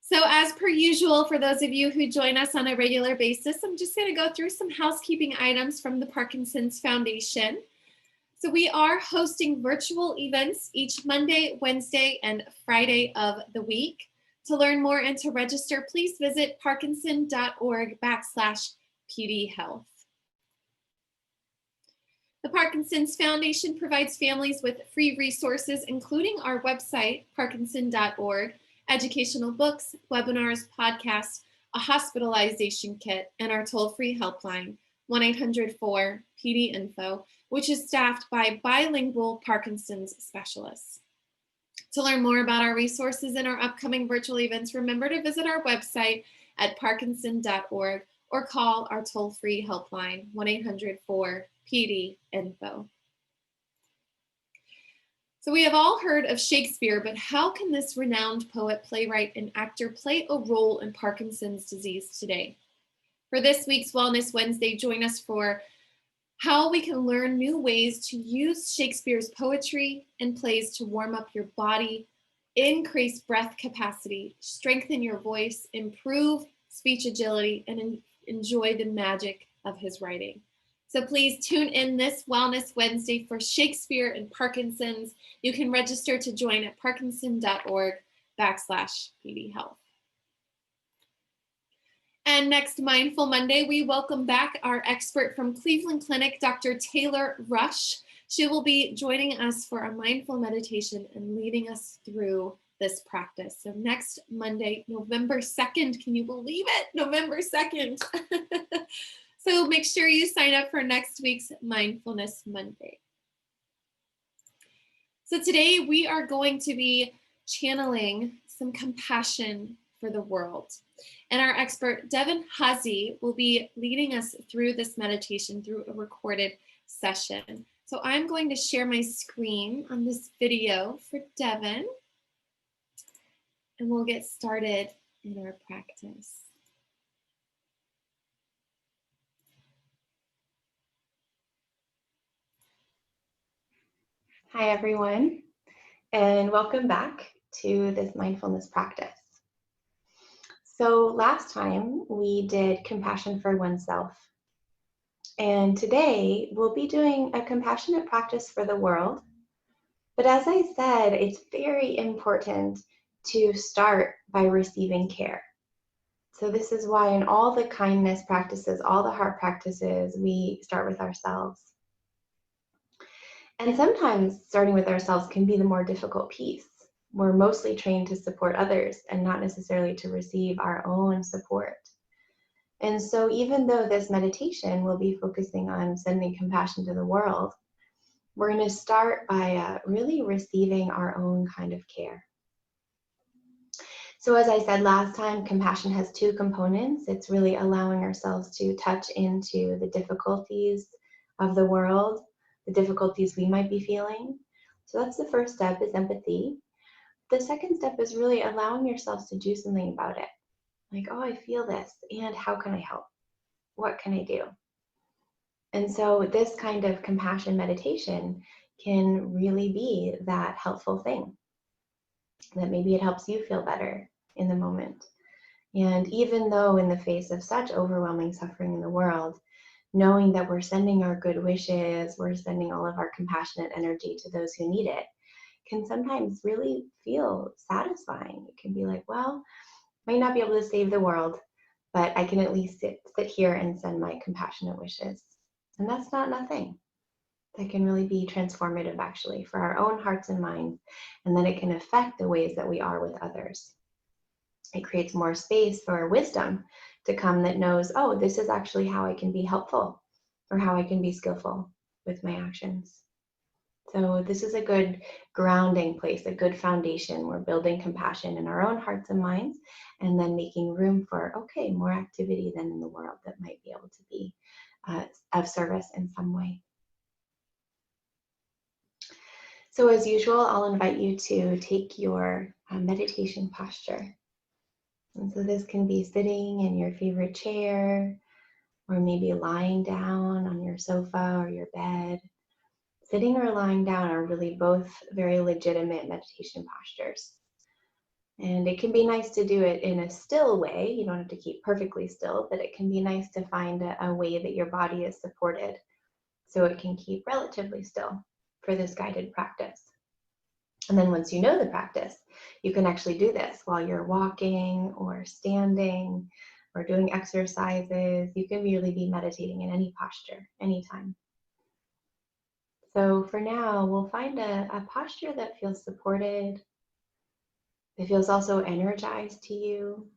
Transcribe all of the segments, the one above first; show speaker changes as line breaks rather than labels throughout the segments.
So as per usual, for those of you who join us on a regular basis, I'm just going to go through some housekeeping items from the Parkinson's Foundation. So we are hosting virtual events each Monday, Wednesday, and Friday of the week. To learn more and to register, please visit parkinson.org/pdhealth. The Parkinson's Foundation provides families with free resources, including our website, parkinson.org, educational books, webinars, podcasts, a hospitalization kit, and our toll-free helpline, 1-800-4-PD-INFO, which is staffed by bilingual Parkinson's specialists. To learn more about our resources and our upcoming virtual events, remember to visit our website at parkinson.org or call our toll-free helpline, 1-800-4-PD-INFO. So we have all heard of Shakespeare, but how can this renowned poet, playwright, and actor play a role in Parkinson's disease today? For this week's Wellness Wednesday, join us for how we can learn new ways to use Shakespeare's poetry and plays to warm up your body, increase breath capacity, strengthen your voice, improve speech agility, and enjoy the magic of his writing. So please tune in this Wellness Wednesday for Shakespeare and Parkinson's. You can register to join at parkinson.org/pdhealth. And next Mindful Monday, we welcome back our expert from Cleveland Clinic, Dr. Taylor Rush. She will be joining us for a mindful meditation and leading us through this practice. So next Monday, November 2nd, can you believe it? November 2nd. So make sure you sign up for next week's Mindfulness Monday. So today we are going to be channeling some compassion for the world. And our expert, Devon Hase, will be leading us through this meditation through a recorded session. So I'm going to share my screen on this video for Devon, and we'll get started in our practice.
Hi, everyone, and welcome back to this mindfulness practice. So last time we did compassion for oneself, and today we'll be doing a compassionate practice for the world. But as I said, it's very important to start by receiving care. So this is why in all the kindness practices, all the heart practices, we start with ourselves. And sometimes starting with ourselves can be the more difficult piece. We're mostly trained to support others and not necessarily to receive our own support. And so even though this meditation will be focusing on sending compassion to the world, we're going to start by really receiving our own kind of care. So as I said last time, compassion has two components. It's really allowing ourselves to touch into the difficulties of the world, the difficulties we might be feeling. So that's the first step, is empathy. The second step is really allowing yourselves to do something about it. Like, oh, I feel this, and how can I help? What can I do? And so this kind of compassion meditation can really be that helpful thing, that maybe it helps you feel better in the moment. And even though in the face of such overwhelming suffering in the world, knowing that we're sending our good wishes, we're sending all of our compassionate energy to those who need it, can sometimes really feel satisfying. It can be like, well, might not be able to save the world, but I can at least sit here and send my compassionate wishes. And that's not nothing. That can really be transformative, actually, for our own hearts and minds, and then it can affect the ways that we are with others. It creates more space for wisdom to come that knows, oh, this is actually how I can be helpful or how I can be skillful with my actions. So this is a good grounding place, a good foundation. We're building compassion in our own hearts and minds, and then making room for, okay, more activity than in the world that might be able to be of service in some way. So as usual, I'll invite you to take your meditation posture. And so this can be sitting in your favorite chair, or maybe lying down on your sofa or your bed. Sitting or lying down are really both very legitimate meditation postures. And it can be nice to do it in a still way. You don't have to keep perfectly still, but it can be nice to find a way that your body is supported so it can keep relatively still for this guided practice. And then once you know the practice, you can actually do this while you're walking or standing or doing exercises. You can really be meditating in any posture, anytime. So for now, we'll find a posture that feels supported. It feels also energized to you.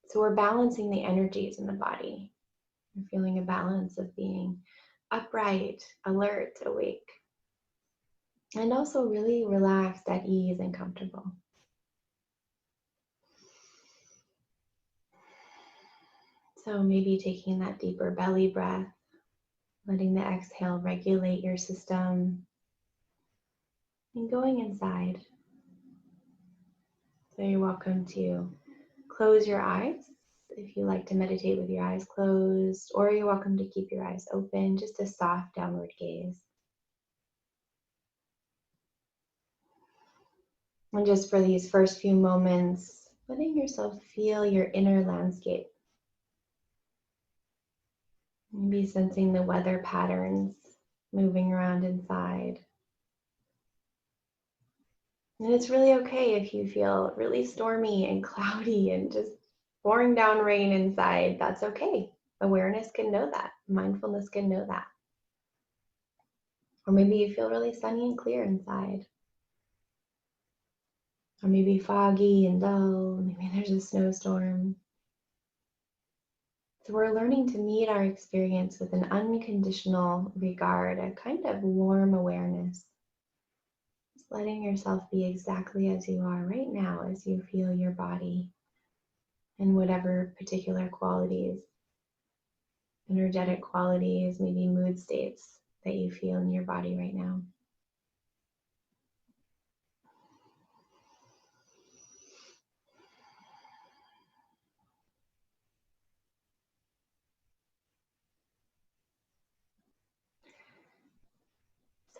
So we're balancing the energies in the body. We're feeling a balance of being upright, alert, awake, and also really relaxed, at ease, and comfortable. So maybe taking that deeper belly breath, letting the exhale regulate your system, and going inside. So you're welcome to close your eyes if you like to meditate with your eyes closed, or you're welcome to keep your eyes open, just a soft downward gaze. And just for these first few moments, letting yourself feel your inner landscape. Maybe sensing the weather patterns moving around inside. And it's really okay if you feel really stormy and cloudy and just pouring down rain inside. That's okay. Awareness can know that. Mindfulness can know that. Or maybe you feel really sunny and clear inside. Or maybe foggy and dull. Maybe there's a snowstorm. So we're learning to meet our experience with an unconditional regard, a kind of warm awareness. Just letting yourself be exactly as you are right now as you feel your body and whatever particular qualities, energetic qualities, maybe mood states that you feel in your body right now.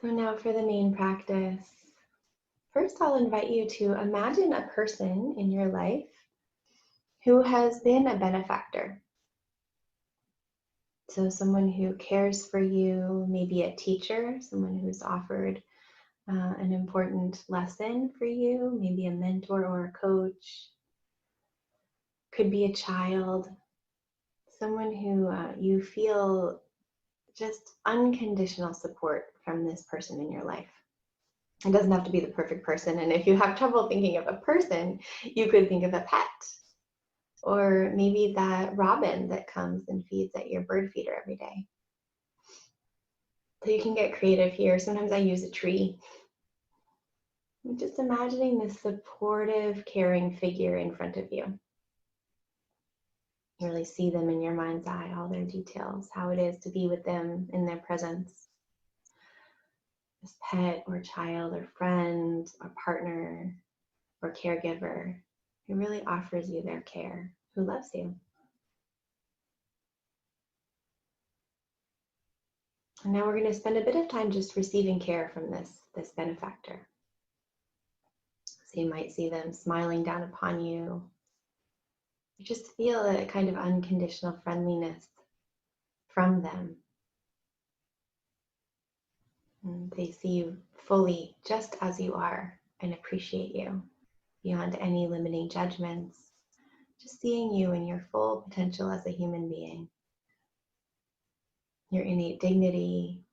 So now for the main practice. First, I'll invite you to imagine a person in your life who has been a benefactor. So someone who cares for you, maybe a teacher, someone who's offered an important lesson for you, maybe a mentor or a coach. Could be a child, someone who you feel just unconditional support from this person in your life. It doesn't have to be the perfect person. And if you have trouble thinking of a person, you could think of a pet. Or maybe that robin that comes and feeds at your bird feeder every day. So you can get creative here. Sometimes I use a tree. I'm just imagining this supportive, caring figure in front of you. You really see them in your mind's eye, all their details, how it is to be with them in their presence. This pet or child or friend or partner or caregiver who really offers you their care, who loves you. And now we're going to spend a bit of time just receiving care from this benefactor. So you might see them smiling down upon you. You just feel a kind of unconditional friendliness from them. And they see you fully just as you are and appreciate you beyond any limiting judgments. Just seeing you in your full potential as a human being. Your innate dignity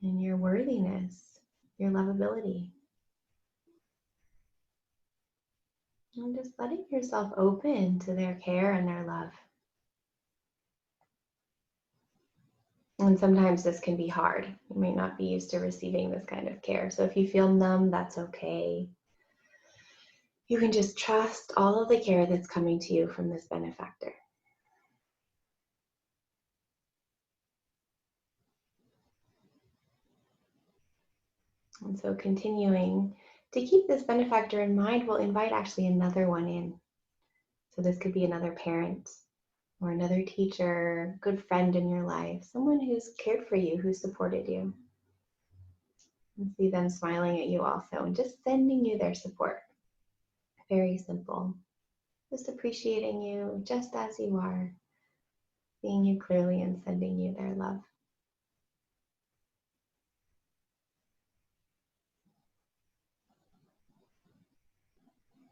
and your worthiness, your lovability. And just letting yourself open to their care and their love. And sometimes this can be hard. You might not be used to receiving this kind of care. So if you feel numb, that's okay. You can just trust all of the care that's coming to you from this benefactor. And so continuing to keep this benefactor in mind, we'll invite actually another one in. So this could be another parent or another teacher, good friend in your life, someone who's cared for you, who supported you. And see them smiling at you also and just sending you their support. Very simple. Just appreciating you just as you are, seeing you clearly and sending you their love.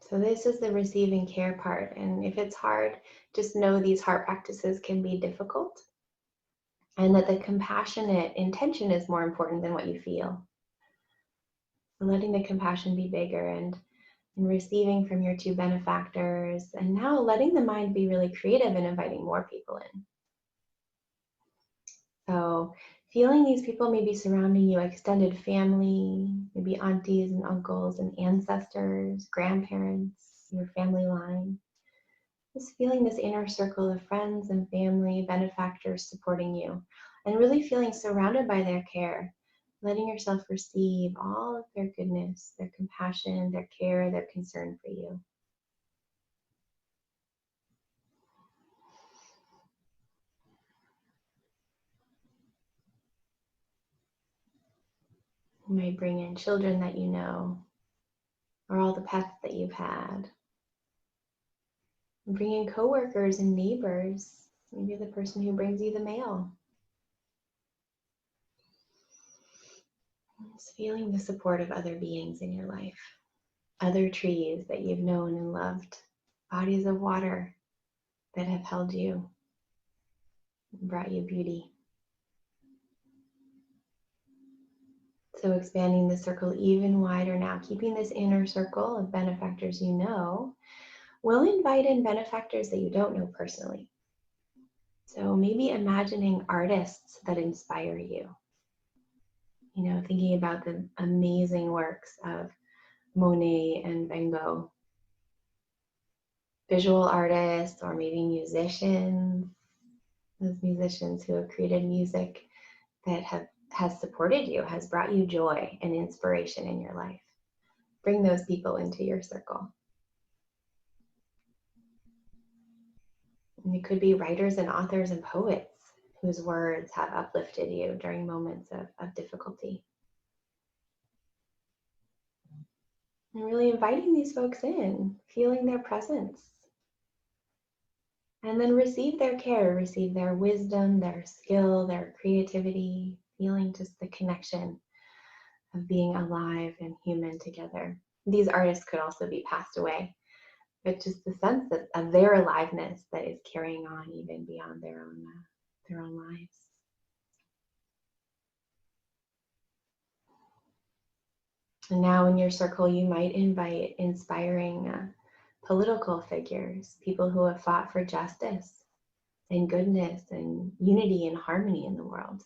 So this is the receiving care part. And if it's hard, just know these heart practices can be difficult and that the compassionate intention is more important than what you feel. So letting the compassion be bigger and receiving from your two benefactors, and now letting the mind be really creative and inviting more people in. So feeling these people maybe surrounding you, extended family, maybe aunties and uncles and ancestors, grandparents, your family line. Just feeling this inner circle of friends and family, benefactors supporting you, and really feeling surrounded by their care, letting yourself receive all of their goodness, their compassion, their care, their concern for you. You might bring in children that you know, or all the pets that you've had. Bring in coworkers and neighbors, maybe the person who brings you the mail. Just feeling the support of other beings in your life, other trees that you've known and loved, bodies of water that have held you and brought you beauty. So expanding the circle even wider now, keeping this inner circle of benefactors you know, we'll invite in benefactors that you don't know personally. So maybe imagining artists that inspire you. You know, thinking about the amazing works of Monet and Van Gogh. Visual artists or maybe musicians, those musicians who have created music that has supported you, has brought you joy and inspiration in your life. Bring those people into your circle. And it could be writers and authors and poets whose words have uplifted you during moments of difficulty. And really inviting these folks in, feeling their presence. And then receive their care, receive their wisdom, their skill, their creativity, feeling just the connection of being alive and human together. These artists could also be passed away, but just the sense of their aliveness that is carrying on even beyond their own lives. And now in your circle, you might invite inspiring political figures, people who have fought for justice and goodness and unity and harmony in the world.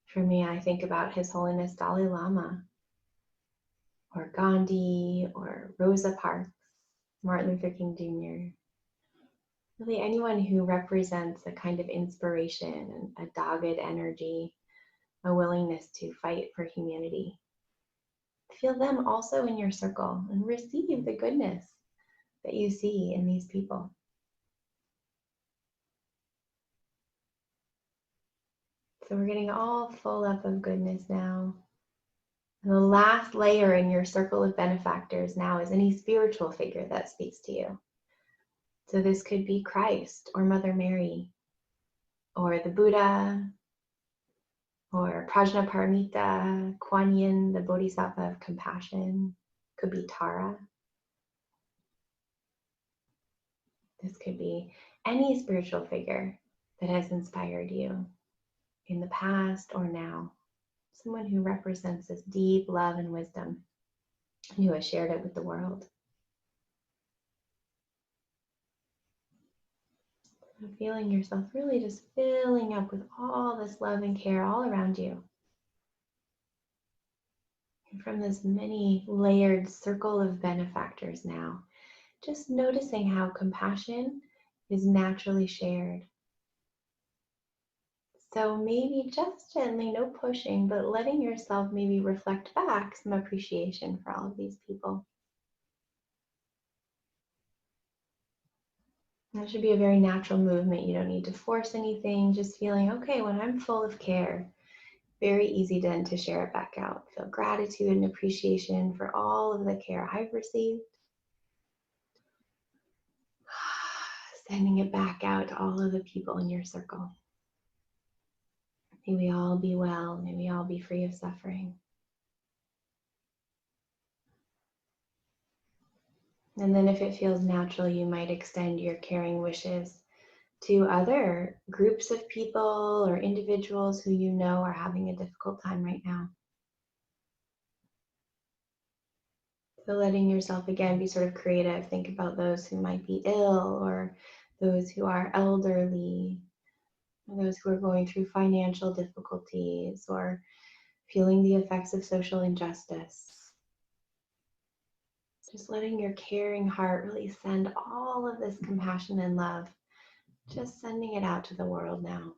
For me, I think about His Holiness Dalai Lama, or Gandhi, or Rosa Parks, Martin Luther King Jr. Really anyone who represents a kind of inspiration and a dogged energy, a willingness to fight for humanity. Feel them also in your circle and receive the goodness that you see in these people. So we're getting all full up of goodness now. And the last layer in your circle of benefactors now is any spiritual figure that speaks to you. So this could be Christ or Mother Mary or the Buddha or Prajnaparamita, Kuan Yin, the Bodhisattva of compassion. Could be Tara. This could be any spiritual figure that has inspired you in the past or now. Someone who represents this deep love and wisdom and who has shared it with the world. So feeling yourself really just filling up with all this love and care all around you. And from this many layered circle of benefactors now, just noticing how compassion is naturally shared. So maybe just gently, no pushing, but letting yourself maybe reflect back some appreciation for all of these people. That should be a very natural movement. You don't need to force anything, just feeling, okay, when I'm full of care, very easy then to share it back out. Feel gratitude and appreciation for all of the care I've received. sending it back out to all of the people in your circle. May we all be well. May we all be free of suffering. And then if it feels natural, you might extend your caring wishes to other groups of people or individuals who you know are having a difficult time right now. So letting yourself again be sort of creative. Think about those who might be ill, or those who are elderly, or those who are going through financial difficulties, or feeling the effects of social injustice. Just letting your caring heart really send all of this compassion and love, just sending it out to the world now.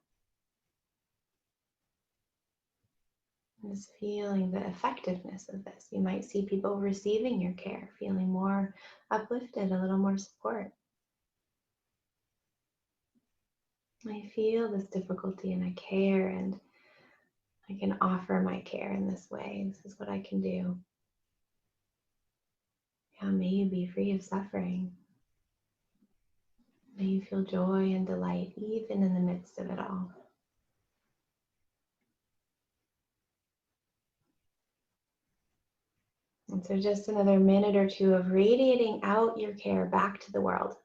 Just feeling the effectiveness of this. You might see people receiving your care, feeling more uplifted, a little more support. I feel this difficulty and I care, and I can offer my care in this way. This is what I can do. Yeah, may you be free of suffering. May you feel joy and delight even in the midst of it all. And so just another minute or two of radiating out your care back to the world.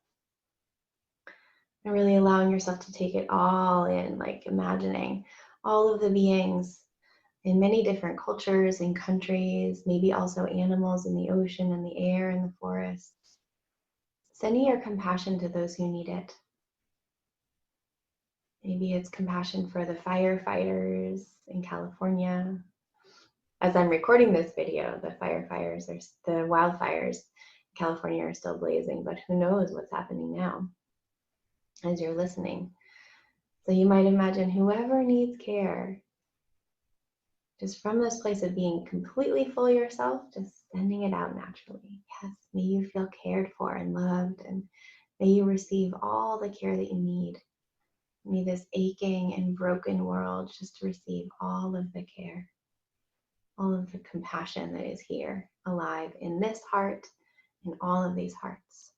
And really allowing yourself to take it all in, like imagining all of the beings in many different cultures and countries, maybe also animals in the ocean and the air and the forests. Sending your compassion to those who need it. Maybe it's compassion for the firefighters in California. As I'm recording this video, the wildfires in California are still blazing, but who knows what's happening now as you're listening. So you might imagine whoever needs care, just from this place of being completely full yourself, just sending it out naturally. Yes, may you feel cared for and loved, and may you receive all the care that you need. May this aching and broken world just receive all of the care, all of the compassion that is here, alive in this heart, in all of these hearts.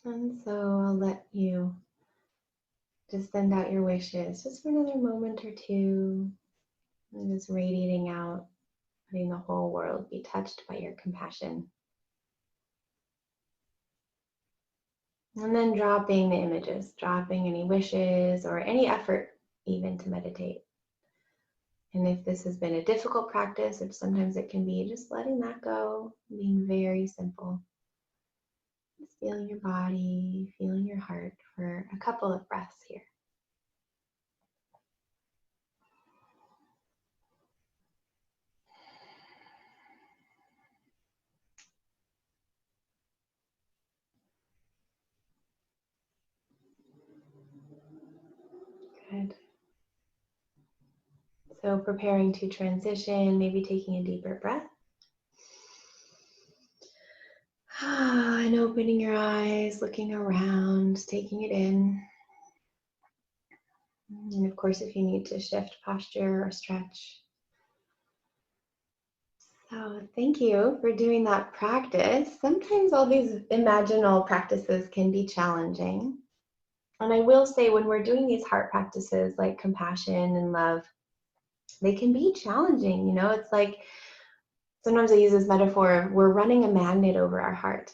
And so I'll let you just send out your wishes just for another moment or two, and just radiating out, letting the whole world be touched by your compassion. And then dropping the images, dropping any wishes or any effort even to meditate. And if this has been a difficult practice, which sometimes it can be, just letting that go, being very simple. Just feeling your body, feeling your heart for a couple of breaths here. Good. So preparing to transition, maybe taking a deeper breath. And opening your eyes, looking around, taking it in. And of course, if you need to shift posture or stretch. So thank you for doing that practice. Sometimes all these imaginal practices can be challenging. And I will say, when we're doing these heart practices like compassion and love, they can be challenging. It's like, sometimes I use this metaphor of we're running a magnet over our heart.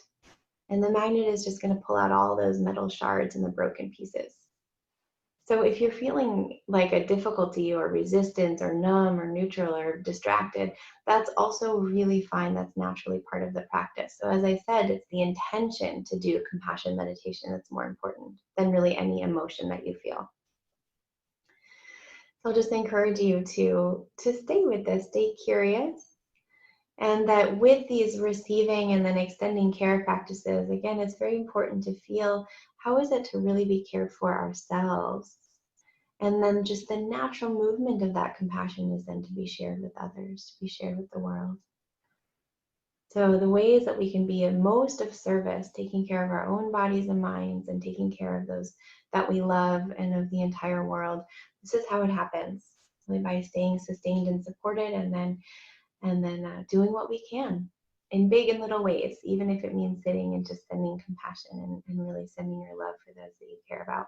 And the magnet is just going to pull out all those metal shards and the broken pieces. So if you're feeling like a difficulty or resistance or numb or neutral or distracted, that's also really fine. That's naturally part of the practice. So as I said, it's the intention to do compassion meditation that's more important than really any emotion that you feel. So I'll just encourage you to stay with this, stay curious. And that with these receiving and then extending care practices, again, it's very important to feel, how is it to really be cared for ourselves? And then just the natural movement of that compassion is then to be shared with others, to be shared with the world. So the ways that we can be of most of service, taking care of our own bodies and minds and taking care of those that we love and of the entire world, this is how it happens. really by staying sustained and supported, and then doing what we can in big and little ways, even if it means sitting and just sending compassion and really sending your love for those that you care about.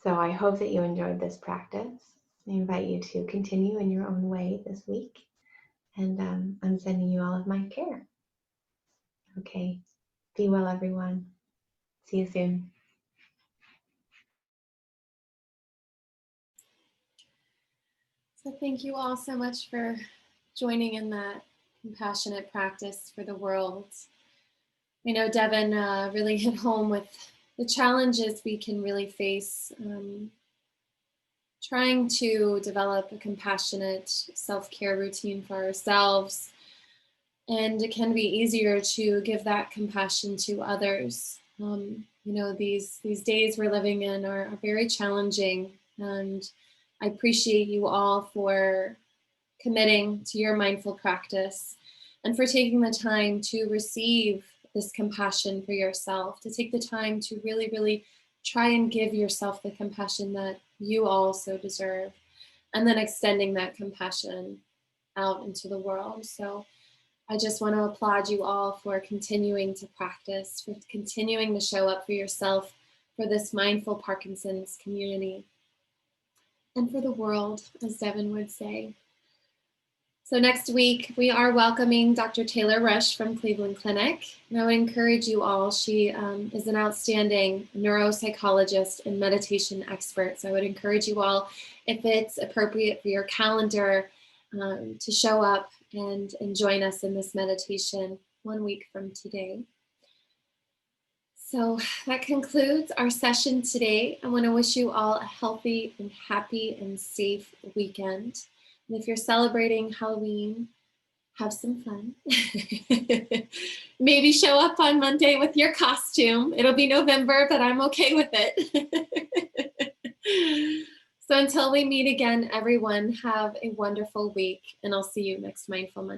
So I hope that you enjoyed this practice. I invite you to continue in your own way this week. And I'm sending you all of my care. Okay. Be well, everyone. See you soon.
So thank you all so much for joining in that compassionate practice for the world. I know Devon really hit home with the challenges we can really face trying to develop a compassionate self-care routine for ourselves. And it can be easier to give that compassion to others. These days we're living in are very challenging, and I appreciate you all for committing to your mindful practice and for taking the time to receive this compassion for yourself, to take the time to really, really try and give yourself the compassion that you also deserve, and then extending that compassion out into the world. So I just want to applaud you all for continuing to practice, for continuing to show up for yourself, for this mindful Parkinson's community, and for the world, as Devon would say. So next week, we are welcoming Dr. Taylor Rush from Cleveland Clinic. And I would encourage you all, she is an outstanding neuropsychologist and meditation expert. So I would encourage you all, if it's appropriate for your calendar, to show up and join us in this meditation 1 week from today. So that concludes our session today. I want to wish you all a healthy and happy and safe weekend. And if you're celebrating Halloween, have some fun. Maybe show up on Monday with your costume. It'll be November, but I'm okay with it. So until we meet again, everyone, have a wonderful week, and I'll see you next Mindful Monday.